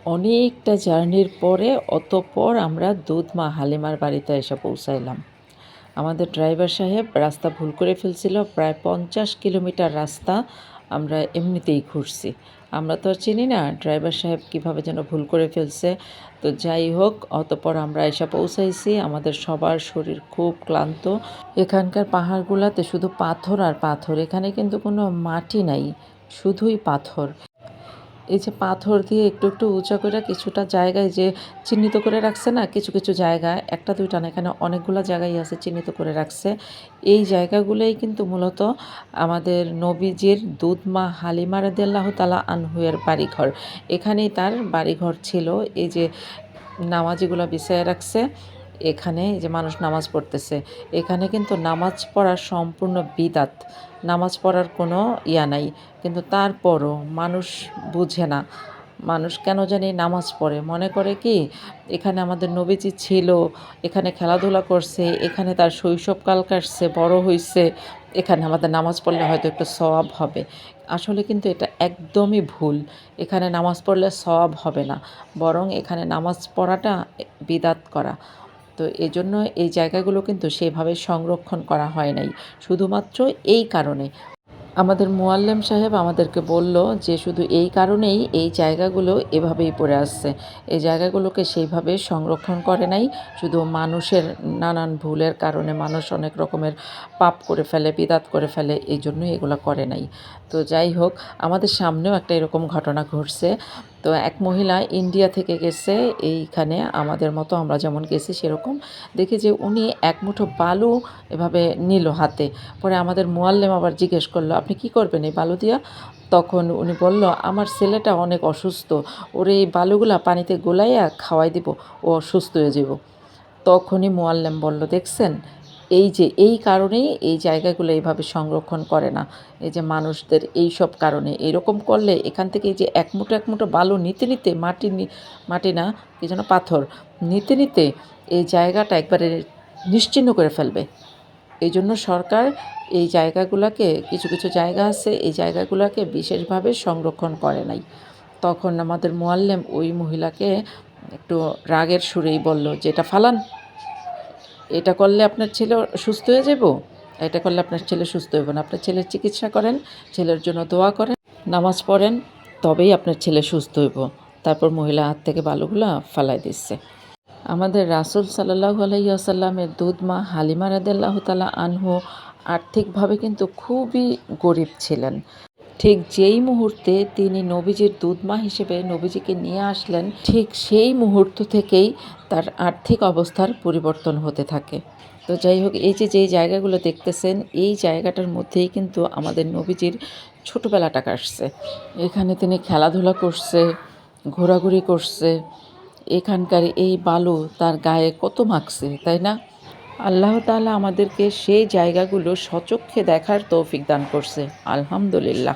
অনেকটা জার্নির পরে অতঃপর আমরা দুধমা হালিমার বাড়িতে এসে পৌঁছাইলাম। আমাদের ড্রাইভার সাহেব রাস্তা ভুল করে ফেলছিল। প্রায় 50 কিলোমিটার রাস্তা আমরা এমনিতেই ঘুরছি। আমরা তো আর চিনি না ড্রাইভার সাহেব কীভাবে যেন ভুল করে ফেলছে। তো যাই হোক, অতঃপর আমরা এসে পৌঁছাইছি। আমাদের সবার শরীর খুব ক্লান্ত। এখানকার পাহাড়গুলাতে শুধু পাথর আর পাথর, এখানে কিন্তু কোনো মাটি নাই, শুধুই পাথর। এই যে পাথর দিয়ে একটু একটু উঁচা করে কিছুটা জায়গায় যে চিহ্নিত করে রাখছে না, কিছু কিছু জায়গা, একটা দুইটা না, এখানে অনেকগুলো জায়গায় আছে চিহ্নিত করে রাখছে। এই জায়গাগুলোই কিন্তু মূলত আমাদের নবীজির দুধমা হালিমা রাদিয়াল্লাহু তাআলা আনহুয়ের বাড়িঘর। এখানেই তার বাড়িঘর ছিল। এই যে নামাজিগুলো বিছাইয়া রাখছে, এখানে এই যে মানুষ নামাজ পড়তেছে। এখানে কিন্তু নামাজ পড়া সম্পূর্ণ বিদআত, নামাজ পড়ার কোনো নাই। কিন্তু তারপরও মানুষ বুঝে না। মানুষ কেন জানি নামাজ পড়ে, মনে করে কি এখানে আমাদের নবীজি ছিল, এখানে খেলাধুলা করছে, এখানে তার শৈশবকাল কাটছে, বড় হইছে, এখানে আমাদের নামাজ পড়লে হয়তো একটু সওয়াব হবে। আসলে কিন্তু এটা একদমই ভুল। এখানে নামাজ পড়লে সওয়াব হবে না, বরং এখানে নামাজ পড়াটা বিদআত করা। তো এজন্য এই জায়গাগুলো কিন্তু সেভাবে সংরক্ষণ করা হয় নাই, শুধুমাত্র এই কারণে। আমাদের মুয়াল্লেম সাহেব আমাদেরকে বলল যে শুধু এই কারণেই এই জায়গাগুলো এভাবেই পড়ে আসছে। এই জায়গাগুলোকে সেইভাবে সংরক্ষণ করে নাই, শুধু মানুষের নানান ভুলের কারণে মানুষ অনেক রকমের পাপ করে ফেলে, বিদআত করে ফেলে, এই জন্যই এগুলো করে নাই। তো যাই হোক, আমাদের সামনেও একটা এরকম ঘটনা ঘটছে। তো এক মহিলা ইন্ডিয়া থেকে গেছে এইখানে, আমাদের মতো আমরা যেমন গেছি সেরকম। দেখি যে উনি এক মুঠো বালু এভাবে নিল হাতে। পরে আমাদের মুয়াল্লেম আবার জিজ্ঞেস করলো, আপনি কি করবেন এই বালু দিয়া? তখন উনি বলল, আমার ছেলেটা অনেক অসুস্থ, ওরে এই বালুগুলা পানিতে গোলাইয়া খাওয়াই দিব, ও সুস্থ হয়ে যাব। তখনই মুয়াল্লেম বলল, দেখছেন, এই যে এই কারণেই এই জায়গাগুলো এইভাবে সংরক্ষণ করে না। এই যে মানুষদের এই সব কারণে এরকম করলে এখান থেকে এই যে এক মুঠো বালু নিতে নিতে, মাটি না, কি যেন পাথর নিতে নিতে এই জায়গাটা একবারে নিশ্চিহ্ন করে ফেলবে। এই জন্য সরকার এই জায়গাগুলোকে, কিছু কিছু জায়গা আছে এই জায়গাগুলোকে বিশেষভাবে সংরক্ষণ করে নাই। তখন আমাদের মুয়াল্লেম ওই মহিলাকে একটু রাগের সুরেই বলল যে, এটা ফালান, এটা করলে আপনার ছেলে সুস্থ হয়ে যাব, এটা করলে আপনার ছেলে সুস্থ হইব না। আপনার ছেলের চিকিৎসা করেন, ছেলের জন্য দোয়া করেন, নামাজ পড়েন, তবেই আপনার ছেলে সুস্থ হইব। তারপর মহিলা হাত থেকে বালুগুলা ফালাই দিচ্ছে। আমাদের রাসূল সাল্লাল্লাহু আলাইহি ওয়াসাল্লামের দুধমা হালিমা রাদিয়াল্লাহু তাআলা আনহু আর্থিকভাবে কিন্তু খুবই গরিব ছিলেন। ঠিক যেই মুহূর্তে তিনি নবীজির দুধমা হিসেবে নবীজিকে নিয়ে আসলেন, ঠিক সেই মুহূর্ত থেকেই তার আর্থিক অবস্থার পরিবর্তন হতে থাকে। তো যাই হোক, এই যে যেই জায়গাগুলো দেখতেছেন, এই জায়গাটার মধ্যেই কিন্তু আমাদের নবীজির ছোটোবেলাটা কাটছে। এখানে তিনি খেলাধুলা করছে, ঘোরাঘুরি করছে। এখানকার এই বালু তার গায়ে কত মাখছে, তাই না? আল্লাহ তাআলা আমাদেরকে সেই জায়গাগুলো স্বচক্ষে দেখার তৌফিক দান করছে, আলহামদুলিল্লাহ।